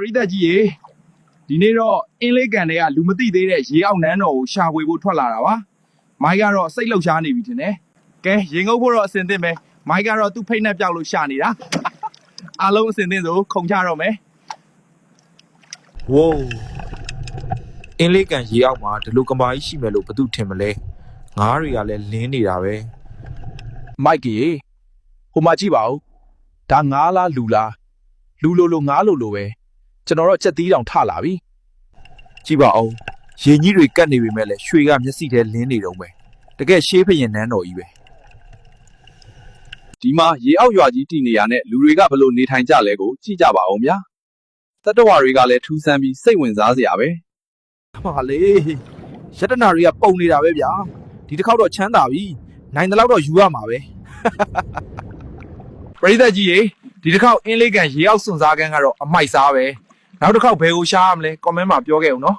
ရိသတ်ကြီးရေဒီနေ့တော့အင်းလေးကန်တွေကလူမသိသေးတဲ့ရေအောက်နန်းတော်ကိုရှာဖွေဖို့ထွက်လာတာပါမိုက်ကတော့စိတ်လှုပ်ရှားနေပြီထင်တယ်ကဲရေငုပ်ဖို့တော့အဆင်သင့်ပဲမိုက်ကတော့သူ့ဖိတ်နဲ့ပြောက်လို့ရှာနေတာအားလုံးအဆင်သင့်ဆိုခုံချတော့မယ်ဝိုးအင်းလေးကန်ရေအောက်မှာဒီလိုကမာကြီးရှိမယ်လို့ဘယ်သူထင်မလဲငါးတွေကလည်းလင်းနေတာပဲမိုက်ကြီးဟိုမှာကြည့်ပါဦးဒါငါးလားလူလားလူလိုငါးလိုပဲကျွန်တော်တော့ချက်သီးတောင်ထလာပြီကြည့်ပါဦးရေကြီးတွေကတ်နေပေမဲ့လည်းရွှေကမျက်စိထဲလင်းနေတော့ပဲတကယ်ရှေးဖရင်နန်းတော်ကြီးပဲဒီမှာရေအောက်ရွာကြီးတည်နေရတဲ့လူတွေကဘလို့နေထိုင်ကြလဲကိုကြည့်ကြပါဦးဗျာတတဝါတွေကလည်းထူးဆန်းပြီးစိတ်ဝင်စားစရာပဲဟာလေရတနာတွေကပုံနေတာပဲဗျာဒီတစ်ခေါက်တော့ချမ်းသာပြီနိုင်တဲ့လောက်တော့ယူရမှာပဲပရိသတ်ကြီးရေဒီတစ်ခေါက်အင်းလေးကန်ရေအောက်စွန့်စားခန်းကတော့အမိုက်စားပဲနောက်တစ်ခေါက်ဘယ်ကိုရှားရမလဲ comment မှာပြောခဲ့ဦးနော်